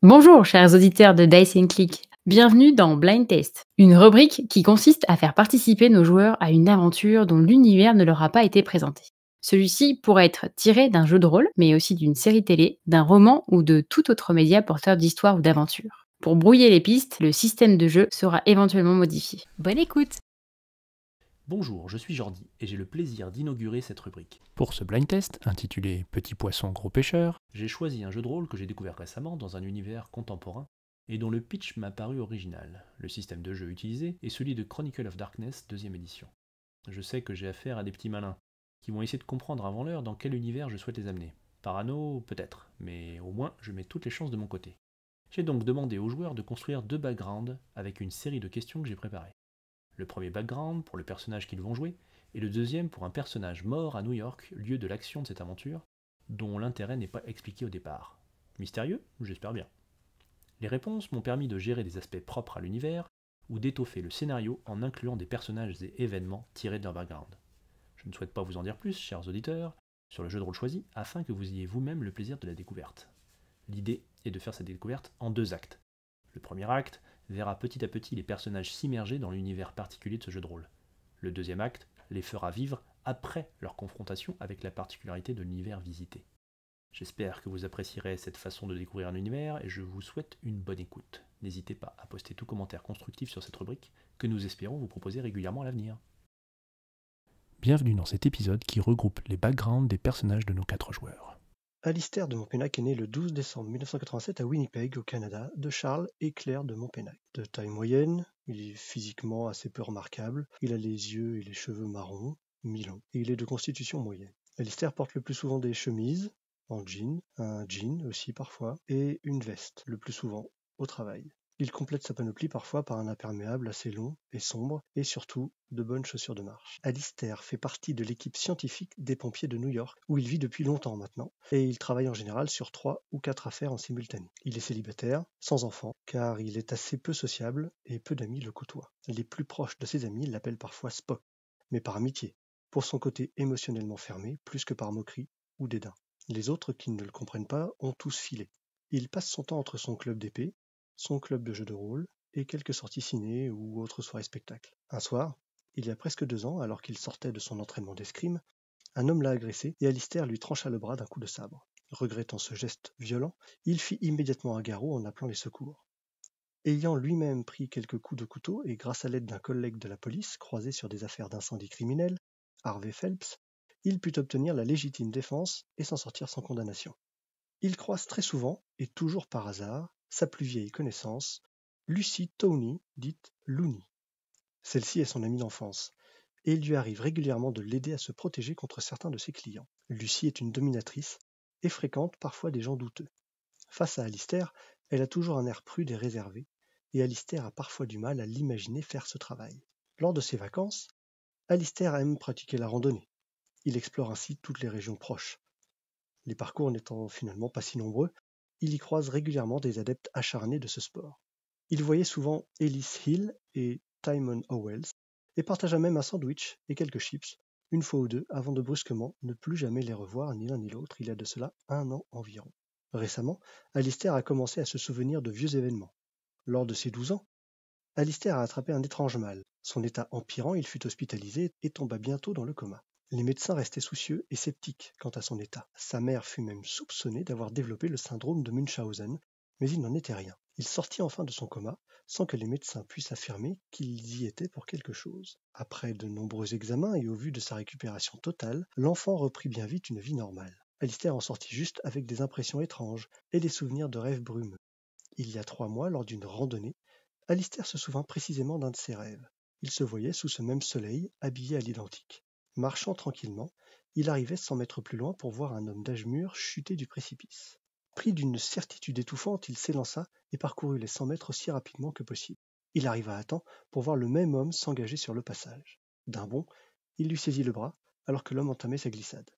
Bonjour, chers auditeurs de Dice Click. Bienvenue dans Blind Test, une rubrique qui consiste à faire participer nos joueurs à une aventure dont l'univers ne leur a pas été présenté. Celui-ci pourrait être tiré d'un jeu de rôle, mais aussi d'une série télé, d'un roman ou de tout autre média porteur d'histoire ou d'aventure. Pour brouiller les pistes, le système de jeu sera éventuellement modifié. Bonne écoute! Bonjour, je suis Jordi et j'ai le plaisir d'inaugurer cette rubrique. Pour ce blind test, intitulé Petit poisson, gros pêcheur, J'ai choisi un jeu de rôle que j'ai découvert récemment dans un univers contemporain et dont le pitch m'a paru original. Le système de jeu utilisé est celui de Chronicle of Darkness 2ème édition. Je sais que j'ai affaire à des petits malins qui vont essayer de comprendre avant l'heure dans quel univers je souhaite les amener. Parano, peut-être, mais au moins je mets toutes les chances de mon côté. J'ai donc demandé aux joueurs de construire 2 backgrounds avec une série de questions que j'ai préparées. Le premier background pour le personnage qu'ils vont jouer, et le deuxième pour un personnage mort à New York, lieu de l'action de cette aventure, dont l'intérêt n'est pas expliqué au départ. Mystérieux? J'espère bien. Les réponses m'ont permis de gérer des aspects propres à l'univers, ou d'étoffer le scénario en incluant des personnages et événements tirés de leur background. Je ne souhaite pas vous en dire plus, chers auditeurs, sur le jeu de rôle choisi, afin que vous ayez vous-même le plaisir de la découverte. L'idée est de faire cette découverte en 2 actes. Le premier acte verra petit à petit les personnages s'immerger dans l'univers particulier de ce jeu de rôle. Le deuxième acte les fera vivre après leur confrontation avec la particularité de l'univers visité. J'espère que vous apprécierez cette façon de découvrir un univers et je vous souhaite une bonne écoute. N'hésitez pas à poster tout commentaire constructif sur cette rubrique que nous espérons vous proposer régulièrement à l'avenir. bienvenue dans cet épisode qui regroupe les backgrounds des personnages de nos 4 joueurs. Alistair de Montpennac est né le 12 décembre 1987 à Winnipeg, au Canada, de Charles et Claire de Montpennac. De taille moyenne, il est physiquement assez peu remarquable, il a les yeux et les cheveux marrons, mi-longs, et il est de constitution moyenne. Alistair porte le plus souvent des chemises, en jean, un jean aussi parfois, et une veste, le plus souvent au travail. Il complète sa panoplie parfois par un imperméable assez long et sombre, et surtout de bonnes chaussures de marche. Alistair fait partie de l'équipe scientifique des pompiers de New York, où il vit depuis longtemps maintenant, et il travaille en général sur 3 ou 4 affaires en simultané. Il est célibataire, sans enfant, car il est assez peu sociable et peu d'amis le côtoient. Les plus proches de ses amis l'appellent parfois Spock, mais par amitié, pour son côté émotionnellement fermé, plus que par moquerie ou dédain. Les autres qui ne le comprennent pas ont tous filé. Il passe son temps entre son club d'épée, son club de jeux de rôle et quelques sorties ciné ou autres soirées spectacles. Un soir, il y a presque 2 ans, alors qu'il sortait de son entraînement d'escrime, un homme l'a agressé et Alistair lui trancha le bras d'un coup de sabre. Regrettant ce geste violent, il fit immédiatement un garrot en appelant les secours. Ayant lui-même pris quelques coups de couteau et grâce à l'aide d'un collègue de la police croisé sur des affaires d'incendie criminel, Harvey Phelps, il put obtenir la légitime défense et s'en sortir sans condamnation. Il croise très souvent, et toujours par hasard, sa plus vieille connaissance, Lucy Towney, dite Looney. Celle-ci est son amie d'enfance, et il lui arrive régulièrement de l'aider à se protéger contre certains de ses clients. Lucy est une dominatrice, et fréquente parfois des gens douteux. Face à Alistair, elle a toujours un air prude et réservé, et Alistair a parfois du mal à l'imaginer faire ce travail. Lors de ses vacances, Alistair aime pratiquer la randonnée. Il explore ainsi toutes les régions proches. Les parcours n'étant finalement pas si nombreux, il y croise régulièrement des adeptes acharnés de ce sport. Il voyait souvent Ellis Hill et Timon Howells, et partagea même un sandwich et quelques chips, une fois ou deux, avant de brusquement ne plus jamais les revoir ni l'un ni l'autre il y a de cela 1 an environ. Récemment, Alistair a commencé à se souvenir de vieux événements. Lors de ses 12 ans, Alistair a attrapé un étrange mal. Son état empirant, il fut hospitalisé et tomba bientôt dans le coma. Les médecins restaient soucieux et sceptiques quant à son état. Sa mère fut même soupçonnée d'avoir développé le syndrome de Munchausen, mais il n'en était rien. Il sortit enfin de son coma, sans que les médecins puissent affirmer qu'il y était pour quelque chose. Après de nombreux examens et au vu de sa récupération totale, l'enfant reprit bien vite une vie normale. Alistair en sortit juste avec des impressions étranges et des souvenirs de rêves brumeux. Il y a 3 mois, lors d'une randonnée, Alistair se souvint précisément d'un de ses rêves. Il se voyait sous ce même soleil, habillé à l'identique. Marchant tranquillement, il arrivait 100 mètres plus loin pour voir un homme d'âge mûr chuter du précipice. Pris d'une certitude étouffante, il s'élança et parcourut les 100 mètres aussi rapidement que possible. Il arriva à temps pour voir le même homme s'engager sur le passage. D'un bond, il lui saisit le bras alors que l'homme entamait sa glissade.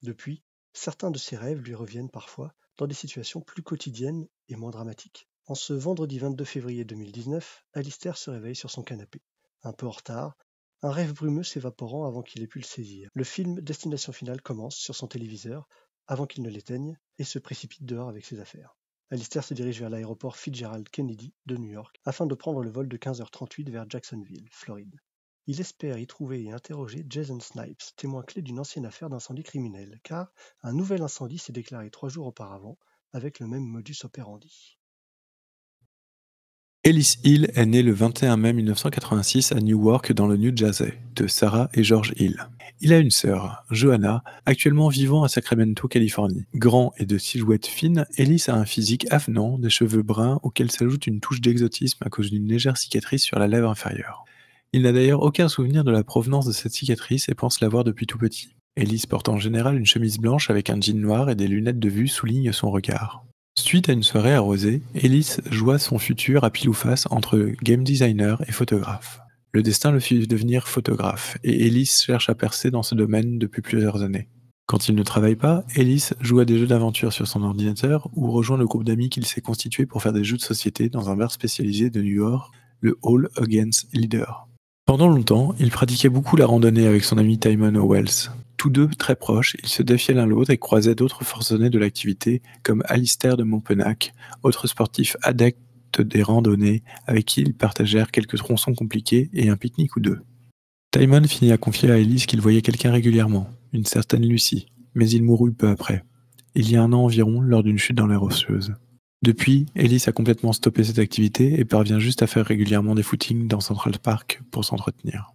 Depuis, certains de ses rêves lui reviennent parfois dans des situations plus quotidiennes et moins dramatiques. En ce vendredi 22 février 2019, Alistair se réveille sur son canapé. Un peu en retard, un rêve brumeux s'évaporant avant qu'il ait pu le saisir. Le film Destination Finale commence sur son téléviseur avant qu'il ne l'éteigne et se précipite dehors avec ses affaires. Alistair se dirige vers l'aéroport Fitzgerald Kennedy de New York afin de prendre le vol de 15h38 vers Jacksonville, Floride. Il espère y trouver et interroger Jason Snipes, témoin clé d'une ancienne affaire d'incendie criminel, car un nouvel incendie s'est déclaré 3 jours auparavant avec le même modus operandi. Ellis Hill est né le 21 mai 1986 à Newark dans le New Jersey, de Sarah et George Hill. Il a une sœur, Johanna, actuellement vivant à Sacramento, Californie. Grand et de silhouette fine, Ellis a un physique avenant, des cheveux bruns auxquels s'ajoute une touche d'exotisme à cause d'une légère cicatrice sur la lèvre inférieure. Il n'a d'ailleurs aucun souvenir de la provenance de cette cicatrice et pense l'avoir depuis tout petit. Ellis porte en général une chemise blanche avec un jean noir et des lunettes de vue soulignent son regard. Suite à une soirée arrosée, Ellis joua son futur à pile ou face entre game designer et photographe. Le destin le fit devenir photographe, et Ellis cherche à percer dans ce domaine depuis plusieurs années. Quand il ne travaille pas, Ellis joue à des jeux d'aventure sur son ordinateur ou rejoint le groupe d'amis qu'il s'est constitué pour faire des jeux de société dans un bar spécialisé de New York, le All Against Leader. Pendant longtemps, il pratiquait beaucoup la randonnée avec son ami Tymon Owells. Tous deux très proches, ils se défiaient l'un l'autre et croisaient d'autres forcenés de l'activité comme Alistair de Montpenac, autre sportif adepte des randonnées avec qui ils partagèrent quelques tronçons compliqués et un pique-nique ou deux. Tymon finit à confier à Ellis qu'il voyait quelqu'un régulièrement, une certaine Lucy, mais il mourut peu après, il y a 1 an environ lors d'une chute dans les Rocheuses. Depuis, Ellis a complètement stoppé cette activité et parvient juste à faire régulièrement des footings dans Central Park pour s'entretenir.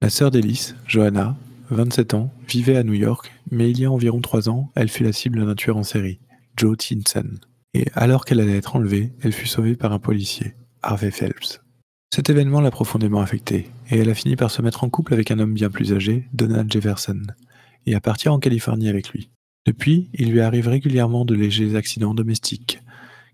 La sœur d'Ellis, Johanna, 27 ans, vivait à New York, mais il y a environ 3 ans, elle fut la cible d'un tueur en série, Joe Tinsen. Et alors qu'elle allait être enlevée, elle fut sauvée par un policier, Harvey Phelps. Cet événement l'a profondément affectée, et elle a fini par se mettre en couple avec un homme bien plus âgé, Donald Jefferson, et à partir en Californie avec lui. Depuis, il lui arrive régulièrement de légers accidents domestiques,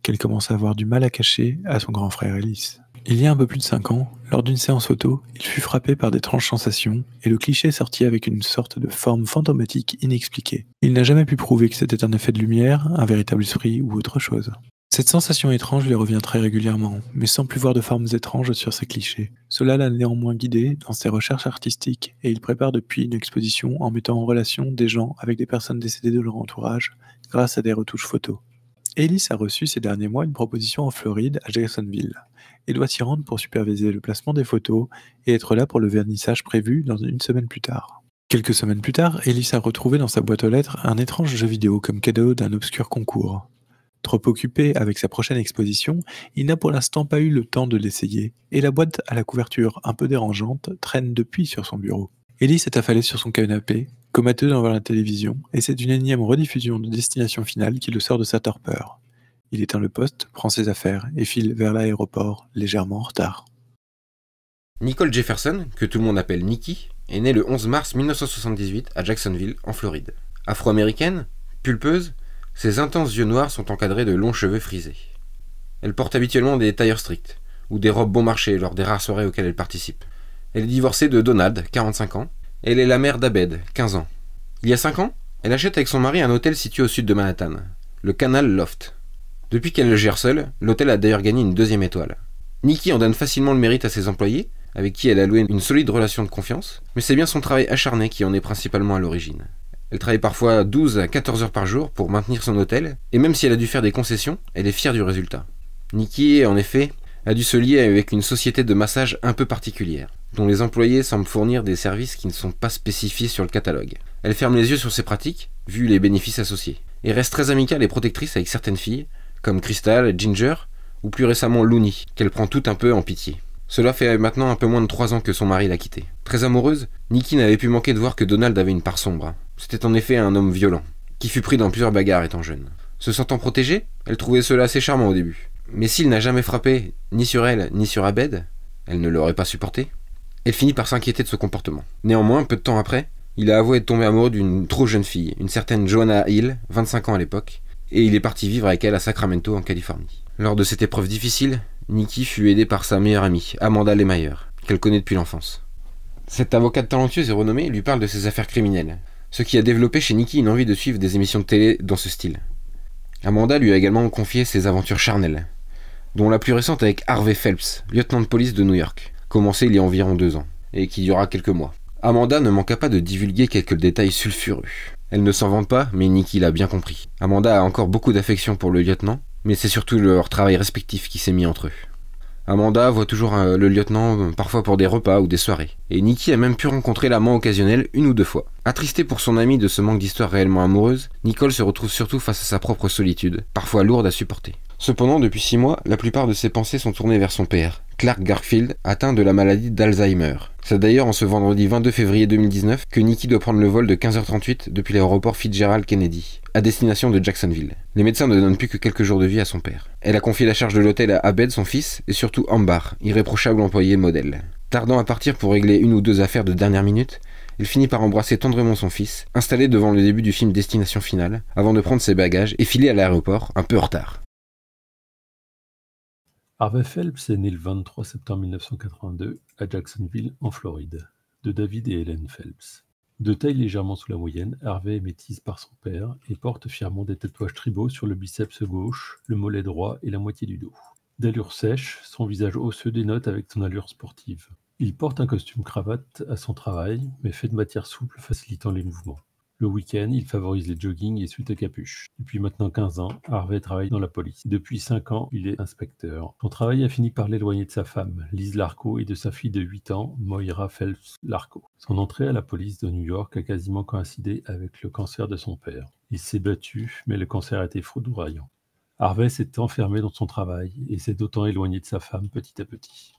qu'elle commence à avoir du mal à cacher à son grand frère Ellis. Il y a un peu plus de 5 ans, lors d'une séance photo, il fut frappé par d'étranges sensations et le cliché sortit avec une sorte de forme fantomatique inexpliquée. Il n'a jamais pu prouver que c'était un effet de lumière, un véritable esprit ou autre chose. Cette sensation étrange lui revient très régulièrement, mais sans plus voir de formes étranges sur ces clichés. Cela l'a néanmoins guidé dans ses recherches artistiques et il prépare depuis une exposition en mettant en relation des gens avec des personnes décédées de leur entourage grâce à des retouches photos. Ellis a reçu ces derniers mois une proposition en Floride, à Jacksonville, et doit s'y rendre pour superviser le placement des photos et être là pour le vernissage prévu dans 1 semaine plus tard. Quelques semaines plus tard, Ellis a retrouvé dans sa boîte aux lettres un étrange jeu vidéo comme cadeau d'un obscur concours. Trop occupé avec sa prochaine exposition, il n'a pour l'instant pas eu le temps de l'essayer, et la boîte à la couverture un peu dérangeante traîne depuis sur son bureau. Ellis est affalé sur son canapé, comateux devant la télévision, et c'est une énième rediffusion de Destination Finale qui le sort de sa torpeur. Il éteint le poste, prend ses affaires et file vers l'aéroport, légèrement en retard. Nicole Jefferson, que tout le monde appelle Nikki, est née le 11 mars 1978 à Jacksonville, en Floride. Afro-américaine, pulpeuse, ses intenses yeux noirs sont encadrés de longs cheveux frisés. Elle porte habituellement des tailleurs stricts, ou des robes bon marché lors des rares soirées auxquelles elle participe. Elle est divorcée de Donald, 45 ans, et elle est la mère d'Abed, 15 ans. Il y a 5 ans, elle achète avec son mari un hôtel situé au sud de Manhattan, le Canal Loft. Depuis qu'elle le gère seule, l'hôtel a d'ailleurs gagné une 2e étoile. Nikki en donne facilement le mérite à ses employés, avec qui elle a loué une solide relation de confiance, mais c'est bien son travail acharné qui en est principalement à l'origine. Elle travaille parfois 12 à 14 heures par jour pour maintenir son hôtel, et même si elle a dû faire des concessions, elle est fière du résultat. Nikki, en effet, a dû se lier avec une société de massage un peu particulière, dont les employés semblent fournir des services qui ne sont pas spécifiés sur le catalogue. Elle ferme les yeux sur ses pratiques, vu les bénéfices associés, et reste très amicale et protectrice avec certaines filles, comme Crystal, Ginger, ou plus récemment Looney, qu'elle prend tout un peu en pitié. Cela fait maintenant un peu moins de 3 ans que son mari l'a quittée. Très amoureuse, Nikki n'avait pu manquer de voir que Donald avait une part sombre. C'était en effet un homme violent, qui fut pris dans plusieurs bagarres étant jeune. Se sentant protégée, elle trouvait cela assez charmant au début. Mais s'il n'a jamais frappé, ni sur elle, ni sur Abed, elle ne l'aurait pas supporté. Elle finit par s'inquiéter de ce comportement. Néanmoins, peu de temps après, il a avoué être tombé amoureux d'une trop jeune fille, une certaine Johanna Hill, 25 ans à l'époque, et il est parti vivre avec elle à Sacramento, en Californie. Lors de cette épreuve difficile, Nikki fut aidée par sa meilleure amie, Amanda Lemayer, qu'elle connaît depuis l'enfance. Cette avocate talentueuse et renommée lui parle de ses affaires criminelles, ce qui a développé chez Nikki une envie de suivre des émissions de télé dans ce style. Amanda lui a également confié ses aventures charnelles, dont la plus récente avec Harvey Phelps, lieutenant de police de New York, commencée il y a environ 2 ans, et qui dura quelques mois. Amanda ne manqua pas de divulguer quelques détails sulfureux. Elle ne s'en vante pas, mais Nikki l'a bien compris. Amanda a encore beaucoup d'affection pour le lieutenant, Mais c'est surtout leur travail respectif qui s'est mis entre eux. Amanda voit toujours le lieutenant parfois pour des repas ou des soirées. Et Nikki a même pu rencontrer l'amant occasionnel 1 ou 2 fois. Attristée pour son ami de ce manque d'histoire réellement amoureuse, Nicole se retrouve surtout face à sa propre solitude, parfois lourde à supporter. Cependant, depuis 6 mois, la plupart de ses pensées sont tournées vers son père, Clark Garfield, atteint de la maladie d'Alzheimer. C'est d'ailleurs en ce vendredi 22 février 2019 que Nikki doit prendre le vol de 15h38 depuis l'aéroport Fitzgerald Kennedy, à destination de Jacksonville. Les médecins ne donnent plus que quelques jours de vie à son père. Elle a confié la charge de l'hôtel à Abed, son fils, et surtout Ambar, irréprochable employé modèle. Tardant à partir pour régler 1 ou 2 affaires de dernière minute, elle finit par embrasser tendrement son fils, installé devant le début du film Destination Finale, avant de prendre ses bagages et filer à l'aéroport, un peu en retard. Harvey Phelps est né le 23 septembre 1982 à Jacksonville, en Floride, de David et Helen Phelps. De taille légèrement sous la moyenne, Harvey est métisse par son père et porte fièrement des tatouages tribaux sur le biceps gauche, le mollet droit et la moitié du dos. D'allure sèche, son visage osseux dénote avec son allure sportive. Il porte un costume cravate à son travail, mais fait de matière souple facilitant les mouvements. Le week-end, il favorise les joggings et suites à capuche. Depuis maintenant 15 ans, Harvey travaille dans la police. Depuis 5 ans, il est inspecteur. Son travail a fini par l'éloigner de sa femme, Liz Larco, et de sa fille de 8 ans, Moira Phelps Larco. Son entrée à la police de New York a quasiment coïncidé avec le cancer de son père. Il s'est battu, mais le cancer a été foudroyant. Harvey s'est enfermé dans son travail et s'est d'autant éloigné de sa femme petit à petit.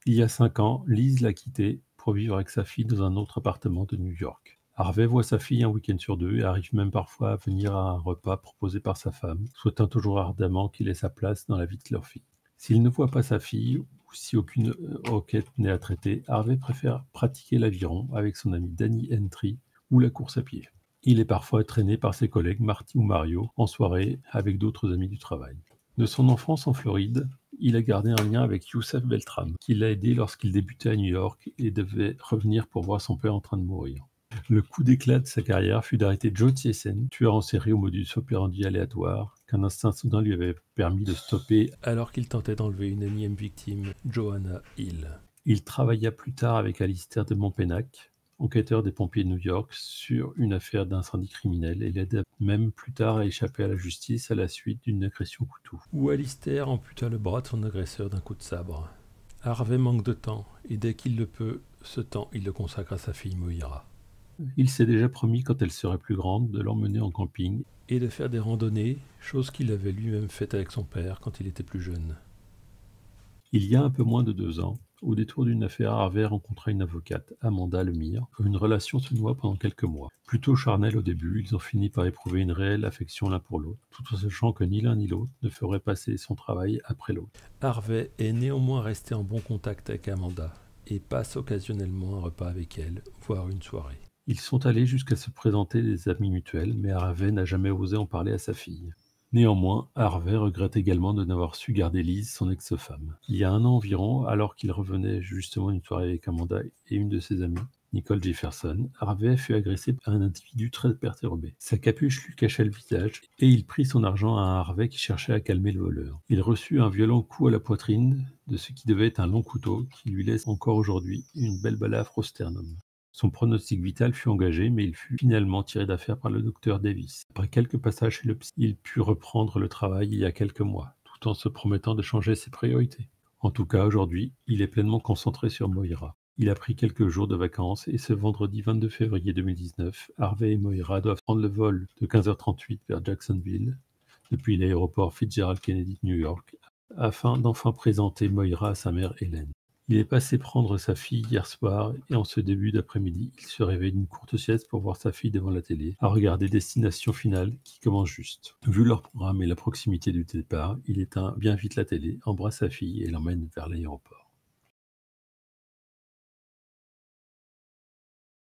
Il y a 5 ans, Liz l'a quitté pour vivre avec sa fille dans un autre appartement de New York. Harvey voit sa fille un week-end sur 2 et arrive même parfois à venir à un repas proposé par sa femme, souhaitant toujours ardemment qu'il ait sa place dans la vie de leur fille. S'il ne voit pas sa fille, ou si aucune enquête n'est à traiter, Harvey préfère pratiquer l'aviron avec son ami Danny Entry ou la course à pied. Il est parfois traîné par ses collègues Marty ou Mario en soirée avec d'autres amis du travail. De son enfance en Floride, il a gardé un lien avec Youssef Beltram, qui l'a aidé lorsqu'il débutait à New York et devait revenir pour voir son père en train de mourir. Le coup d'éclat de sa carrière fut d'arrêter Joe Thiessen, tueur en série au modus operandi aléatoire, qu'un instinct soudain lui avait permis de stopper alors qu'il tentait d'enlever une énième victime, Joanna Hill. Il travailla plus tard avec Alistair de Montpennac, enquêteur des pompiers de New York, sur une affaire d'incendie criminel et l'aida même plus tard à échapper à la justice à la suite d'une agression couteau, où Alistair amputa le bras de son agresseur d'un coup de sabre. Harvey manque de temps, et dès qu'il le peut, ce temps il le consacre à sa fille Moira. Il s'est déjà promis, quand elle serait plus grande, de l'emmener en camping et de faire des randonnées, chose qu'il avait lui-même faite avec son père quand il était plus jeune. Il y a un peu moins de 2 ans, au détour d'une affaire, Harvey rencontra une avocate, Amanda Lemire. Une relation se noua pendant quelques mois. Plutôt charnelle au début, ils ont fini par éprouver une réelle affection l'un pour l'autre, tout en sachant que ni l'un ni l'autre ne ferait passer son travail après l'autre. Harvey est néanmoins resté en bon contact avec Amanda et passe occasionnellement un repas avec elle, voire une soirée. Ils sont allés jusqu'à se présenter des amis mutuels, mais Harvey n'a jamais osé en parler à sa fille. Néanmoins, Harvey regrette également de n'avoir su garder Liz, son ex-femme. Il y a 1 an environ, alors qu'il revenait justement d'une soirée avec Amanda et une de ses amies, Nicole Jefferson, Harvey fut agressé par un individu très perturbé. Sa capuche lui cachait le visage et il prit son argent à un Harvey qui cherchait à calmer le voleur. Il reçut un violent coup à la poitrine de ce qui devait être un long couteau qui lui laisse encore aujourd'hui une belle balafre au sternum. Son pronostic vital fut engagé, mais il fut finalement tiré d'affaire par le docteur Davis. Après quelques passages chez le psy, il put reprendre le travail il y a quelques mois, tout en se promettant de changer ses priorités. En tout cas, aujourd'hui, il est pleinement concentré sur Moira. Il a pris quelques jours de vacances et ce vendredi 22 février 2019, Harvey et Moira doivent prendre le vol de 15h38 vers Jacksonville, depuis l'aéroport Fitzgerald Kennedy de New York, afin d'enfin présenter Moira à sa mère Hélène. Il est passé prendre sa fille hier soir et en ce début d'après-midi, il se réveille d'une courte sieste pour voir sa fille devant la télé, à regarder Destination Finale qui commence juste. Vu leur programme et la proximité du départ, il éteint bien vite la télé, embrasse sa fille et l'emmène vers l'aéroport.